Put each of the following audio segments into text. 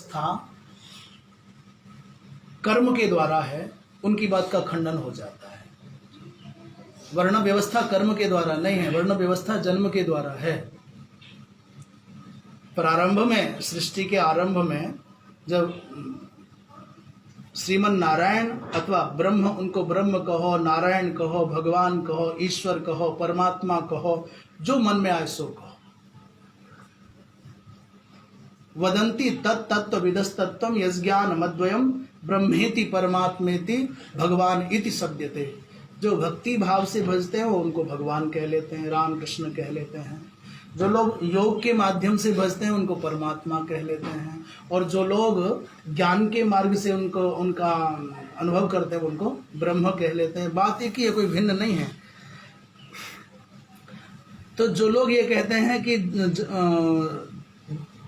था कर्म के द्वारा है, उनकी बात का खंडन हो जाता है। वर्ण व्यवस्था कर्म के द्वारा नहीं है, वर्ण व्यवस्था जन्म के द्वारा है। प्रारंभ में, सृष्टि के आरंभ में जब श्रीमन नारायण अथवा ब्रह्म, उनको ब्रह्म कहो, नारायण कहो, भगवान कहो, ईश्वर कहो, परमात्मा कहो, जो मन में आए सो कहो। वदंती तत्तत्व विदस्तत्वम यज्ञान मद्वयम ब्रह्मेति परमात्मेति भगवान इति सद्यते। जो भक्ति भाव से भजते हैं वो उनको भगवान कह लेते हैं, राम कृष्ण कह लेते हैं। जो लोग योग के माध्यम से भजते हैं उनको परमात्मा कह लेते हैं, और जो लोग ज्ञान के मार्ग से उनका अनुभव करते हैं उनको ब्रह्म कह लेते हैं। बात एक ही है, कोई भिन्न नहीं है। तो जो लोग ये कहते हैं कि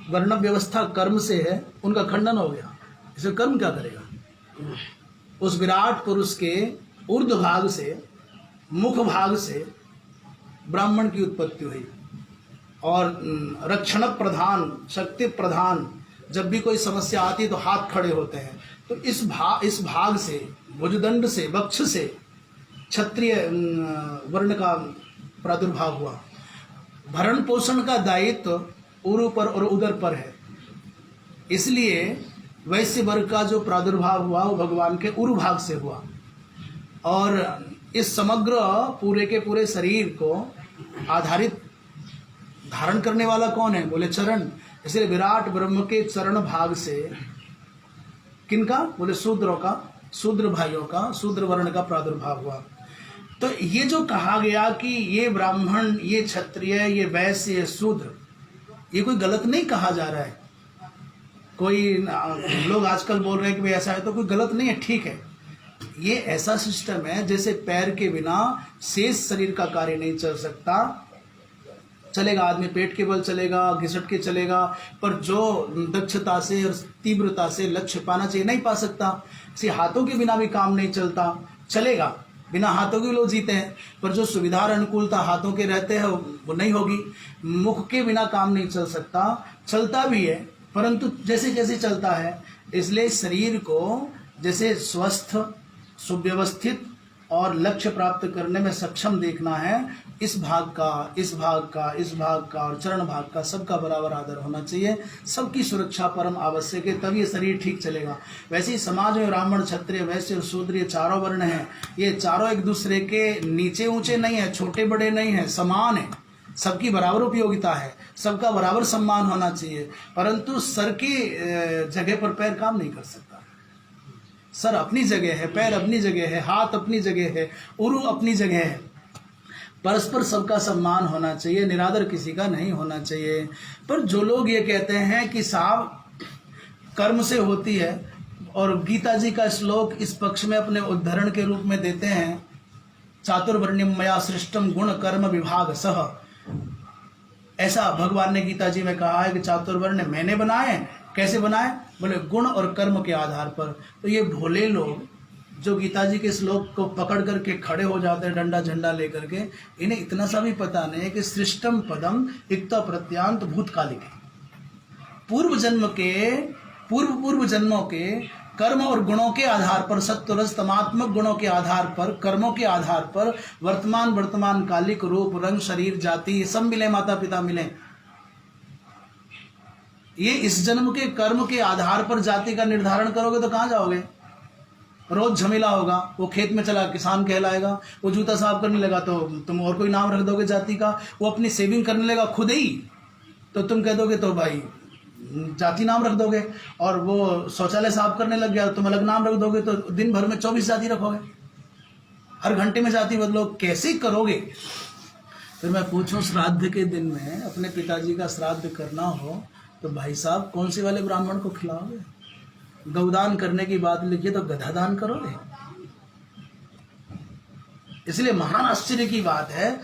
वर्ण व्यवस्था कर्म से है, उनका खंडन हो गया। इसे कर्म क्या करेगा? उस विराट पुरुष के ऊर्ध्व भाग से, मुख भाग से ब्राह्मण की उत्पत्ति हुई, और रक्षण प्रधान, शक्ति प्रधान, जब भी कोई समस्या आती है तो हाथ खड़े होते हैं। तो इस भाग से, भुजदंड से, वक्ष से क्षत्रिय वर्ण का प्रादुर्भाव हुआ। भरण पोषण का दायित्व उरु पर और उदर पर है, इसलिए वैश्य वर्ग का जो प्रादुर्भाव हुआ वो भगवान के उरु भाग से हुआ। और इस समग्र पूरे के पूरे शरीर को आधारित धारण करने वाला कौन है? बोले चरण। इसलिए विराट ब्रह्म के चरण भाग से किनका? बोले शूद्रों का, शूद्र भाइयों का, शूद्र वर्ण का प्रादुर्भाव हुआ। तो ये जो कहा गया कि ये ब्राह्मण, ये क्षत्रिय, ये वैश्य, ये शूद्र, ये कोई गलत नहीं कहा जा रहा है। कोई लोग आजकल बोल रहे हैं कि भाई ऐसा है, तो कोई गलत नहीं है, ठीक है। ये ऐसा सिस्टम है जैसे पैर के बिना शेष शरीर का कार्य नहीं चल सकता। चलेगा आदमी, पेट के बल चलेगा, घिसट के चलेगा, पर जो दक्षता से और तीव्रता से लक्ष्य पाना चाहिए नहीं पा सकता। इसी हाथों के बिना भी काम नहीं चलता। चलेगा, बिना हाथों के लोग जीते हैं, पर जो सुविधा और अनुकूलता हाथों के रहते हैं वो नहीं होगी। मुख के बिना काम नहीं चल सकता, चलता भी है परंतु जैसे जैसे चलता है। इसलिए शरीर को जैसे स्वस्थ, सुव्यवस्थित और लक्ष्य प्राप्त करने में सक्षम देखना है, इस भाग का, इस भाग का, इस भाग का और चरण भाग का, सबका बराबर आदर होना चाहिए। सबकी सुरक्षा परम आवश्यक है, तब ये शरीर ठीक चलेगा। वैसे ही समाज में ब्राह्मण, क्षत्रिय, वैश्य और शूद्र, ये चारों वर्ण हैं। ये चारों एक दूसरे के नीचे ऊंचे नहीं है, छोटे बड़े नहीं है, समान है। सबकी बराबर उपयोगिता है, सबका बराबर सम्मान होना चाहिए। परंतु सर की जगह पर पैर काम नहीं कर सकता। सर अपनी जगह है, पैर अपनी जगह है, हाथ अपनी जगह है, उरु अपनी जगह है। परस्पर सबका सम्मान होना चाहिए, निरादर किसी का नहीं होना चाहिए। पर जो लोग ये कहते हैं कि साहब कर्म से होती है, और गीता जी का श्लोक इस पक्ष में अपने उद्धरण के रूप में देते हैं, चातुर्वर्ण्यम मया सृष्टम गुण कर्म विभाग सह। ऐसा भगवान ने गीता जी में कहा है कि चातुर्वर्ण मैंने बनाए। कैसे बनाए? बोले गुण और कर्म के आधार पर। तो ये भोले लोग जो गीता जी के श्लोक को पकड़ करके खड़े हो जाते हैं डंडा झंडा लेकर के, इन्हें इतना सा भी पता नहीं है कि सृष्टम पदम इक्ता प्रत्यांत भूतकालिक, पूर्व जन्मों के कर्म और गुणों के आधार पर, सत्वरज तमात्मक गुणों के आधार पर, कर्मों के आधार पर वर्तमान कालिक रूप, रंग, शरीर, जाति सब मिले, माता पिता मिले। ये इस जन्म के कर्म के आधार पर जाति का निर्धारण करोगे तो कहाँ जाओगे? रोज झमेला होगा, वो खेत में चला किसान कहलाएगा, वो जूता साफ करने लगा तो तुम और कोई नाम रख दोगे जाति का, वो अपनी सेविंग करने लगा खुद ही तो तुम कह दोगे तो भाई जाति नाम रख दोगे, और वो शौचालय साफ करने लग गया तुम अलग नाम रख दोगे, तो दिन भर में 24 जाति रखोगे, हर घंटे में जाति बदलो, कैसे करोगे? फिर मैं पूछूं, श्राद्ध के दिन में अपने पिताजी का श्राद्ध करना हो तो भाई साहब कौन से वाले ब्राह्मण को खिलाओगे? गौदान करने की बात लिखिए तो गधा दान करोगे? इसलिए महान आश्चर्य की बात है,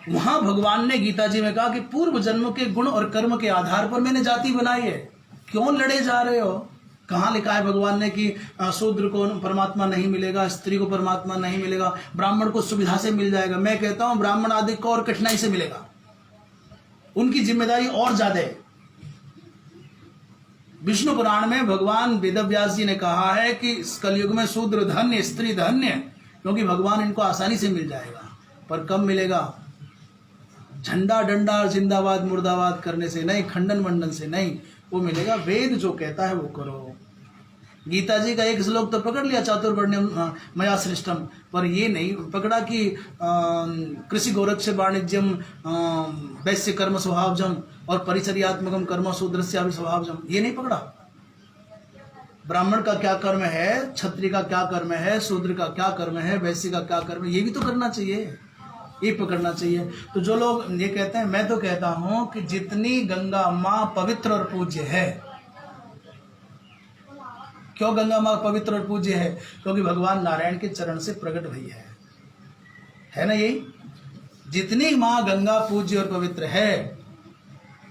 वहां भगवान ने गीता जी में कहा कि पूर्व जन्म के गुण और कर्म के आधार पर मैंने जाति बनाई है। क्यों लड़े जा रहे हो? कहाँ लिखा है भगवान ने कि शूद्र को परमात्मा नहीं मिलेगा, स्त्री को परमात्मा नहीं मिलेगा, ब्राह्मण को सुविधा से मिल जाएगा? मैं कहता हूं ब्राह्मण आदि को और कठिनाई से मिलेगा, उनकी जिम्मेदारी और ज्यादा है। विष्णु पुराण में भगवान वेदव्यास जी ने कहा है कि इस कलयुग में शूद्र धन्य, स्त्री धन्य, क्योंकि भगवान इनको आसानी से मिल जाएगा। पर कब मिलेगा? झंडा डंडा और जिंदाबाद मुर्दाबाद करने से नहीं, खंडन मंडन से नहीं, वो मिलेगा वेद जो कहता है वो करो। गीता जी का एक श्लोक तो पकड़ लिया, चातुर्वर्ण्यम मया सृष्टम, पर ये नहीं पकड़ा कि कृषि गोरक्ष वाणिज्यम वैश्य कर्म स्वभावजम और परिचर्यात्मकम कर्म शूद्रस्यापि स्वभावजम, ये नहीं पकड़ा। ब्राह्मण का क्या कर्म है, क्षत्रिय का क्या कर्म है, शूद्र का क्या कर्म है, वैश्य का क्या कर्म है, ये भी तो करना चाहिए, ये पकड़ना चाहिए। तो जो लोग ये कहते हैं, मैं तो कहता हूं कि जितनी गंगा माँ पवित्र और पूज्य है, क्यों गंगा माँ पवित्र और पूज्य है? क्योंकि भगवान नारायण के चरण से प्रकट हुई है ना? यही जितनी माँ गंगा पूज्य और पवित्र है,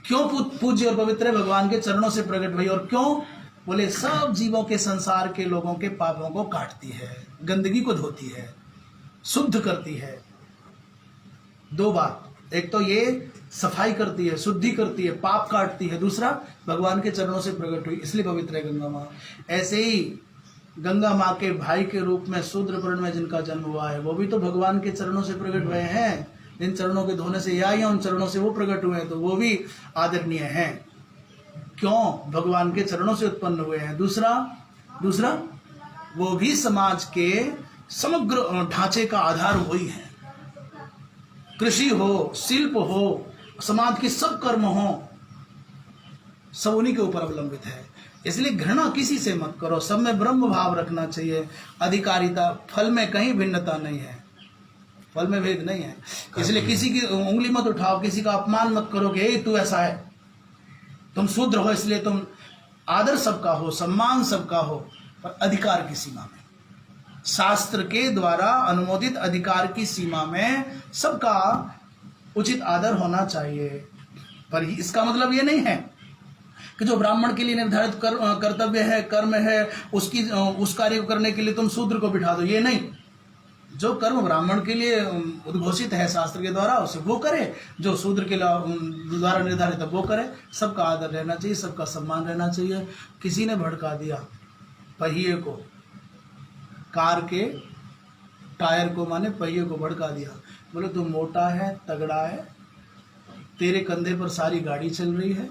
क्यों पूज्य और पवित्र है? भगवान के चरणों से प्रकट हुई। और क्यों? बोले सब जीवों के, संसार के लोगों के पापों को काटती है, गंदगी को धोती है, शुद्ध करती है। दो बात, एक तो ये सफाई करती है, शुद्धि करती है, पाप काटती है, दूसरा भगवान के चरणों से प्रकट हुई, इसलिए पवित्र है गंगा माँ। ऐसे ही गंगा माँ के भाई के रूप में शूद्र वर्ण में जिनका जन्म हुआ है, वो भी तो भगवान के चरणों से प्रकट हुए हैं। इन चरणों के धोने से या उन चरणों से वो प्रकट हुए हैं, तो वो भी आदरणीय हैं। क्यों? भगवान के चरणों से उत्पन्न हुए हैं। दूसरा वो भी समाज के समग्र ढांचे का आधार वही है। कृषि हो, शिल्प हो, समाज के सब कर्म हो, सब उन्हीं के ऊपर अवलंबित है। इसलिए घृणा किसी से मत करो, सब में ब्रह्म भाव रखना चाहिए। अधिकारिता, फल में कहीं भिन्नता नहीं है, फल में भेद नहीं है। इसलिए किसी की उंगली मत उठाओ, किसी का अपमान मत करो कि तू ऐसा है, तुम शूद्र हो इसलिए तुम। आदर सबका हो, सम्मान सबका हो, पर अधिकार की सीमा में, शास्त्र के द्वारा अनुमोदित अधिकार की सीमा में सबका उचित आदर होना चाहिए। पर इसका मतलब ये नहीं है कि जो ब्राह्मण के लिए निर्धारित कर्तव्य है, कर्म है, उस कार्य को करने के लिए तुम शूद्र को बिठा दो, ये नहीं। जो कर्म ब्राह्मण के लिए उद्घोषित है शास्त्र के द्वारा, उसे वो करे, जो शूद्र के द्वारा निर्धारित है वो करे। सबका आदर रहना चाहिए, सबका सम्मान रहना चाहिए। किसी ने भड़का दिया पहिए को, कार के टायर को, माने पहिए को भड़का दिया, बोले तू मोटा है, तगड़ा है, तेरे कंधे पर सारी गाड़ी चल रही है,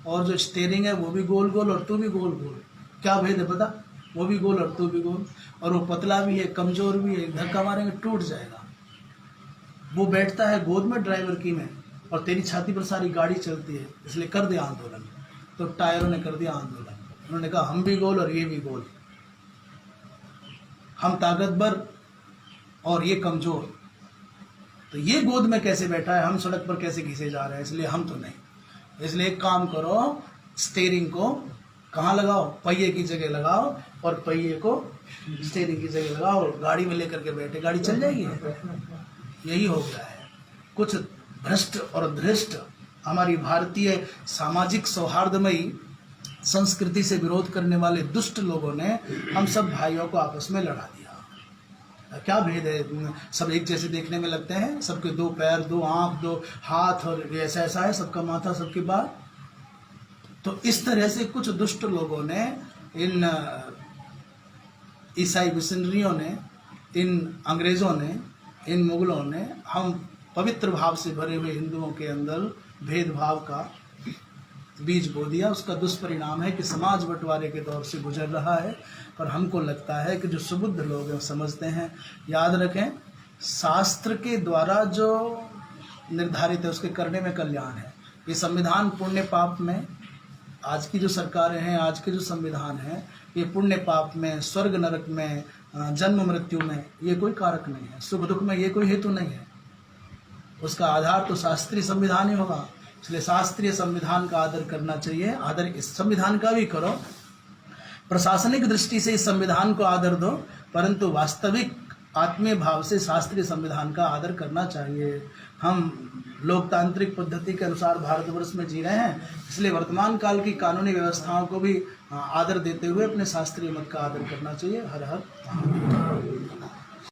और जो स्टीयरिंग है वो भी गोल गोल और तू भी गोल गोल, क्या भेद है पता? वो भी गोल और तू भी गोल, और वो पतला भी है, कमजोर भी है, धक्का मारेंगे टूट जाएगा। वो बैठता है गोद में ड्राइवर की में, और तेरी छाती पर सारी गाड़ी चलती है, इसलिए कर दे आंदोलन। तो टायरों ने कर दिया आंदोलन, उन्होंने कहा हम भी गोल और ये भी गोल, हम ताकतवर और ये कमजोर, तो ये गोद में कैसे बैठा है, हम सड़क पर कैसे घिसे जा रहे हैं, इसलिए हम तो नहीं। इसलिए एक काम करो, स्टीयरिंग को कहाँ लगाओ? पहिए की जगह लगाओ, और पहिए को स्टीयरिंग की जगह लगाओ, गाड़ी में लेकर के बैठे, गाड़ी चल जाएगी। यही हो गया है। कुछ भ्रष्ट और धृष्ट हमारी भारतीय सामाजिक सौहार्दमयी संस्कृति से विरोध करने वाले दुष्ट लोगों ने हम सब भाइयों को आपस में लड़ा दिया। क्या भेद है? सब एक जैसे देखने में लगते हैं, सबके दो पैर, दो आंख, दो हाथ, और ऐसा ऐसा है, सबका माथा, सबकी बात। तो इस तरह से कुछ दुष्ट लोगों ने, इन ईसाई मिशनरियों ने, इन अंग्रेजों ने, इन मुगलों ने हम पवित्र भाव से भरे हुए हिंदुओं के अंदर भेदभाव का बीज बो दिया। उसका दुष्परिणाम है कि समाज बंटवारे के दौर से गुजर रहा है। पर हमको लगता है कि जो सुबुद्ध लोग हैं समझते हैं। याद रखें, शास्त्र के द्वारा जो निर्धारित है उसके करने में कल्याण है। ये संविधान पुण्य पाप में, आज की जो सरकारें हैं, आज के जो संविधान है, ये पुण्य पाप में, स्वर्ग नरक में, जन्म मृत्यु में ये कोई कारक नहीं है, सुख दुख में ये कोई हेतु नहीं है। उसका आधार तो शास्त्रीय संविधान ही होगा। इसलिए शास्त्रीय संविधान का आदर करना चाहिए। आदर इस संविधान का भी करो, प्रशासनिक दृष्टि से इस संविधान को आदर दो, परंतु वास्तविक आत्मीय भाव से शास्त्रीय संविधान का आदर करना चाहिए। हम लोकतांत्रिक पद्धति के अनुसार भारतवर्ष में जी रहे हैं, इसलिए वर्तमान काल की कानूनी व्यवस्थाओं को भी आदर देते हुए अपने शास्त्रीय मत का आदर करना चाहिए। हर हर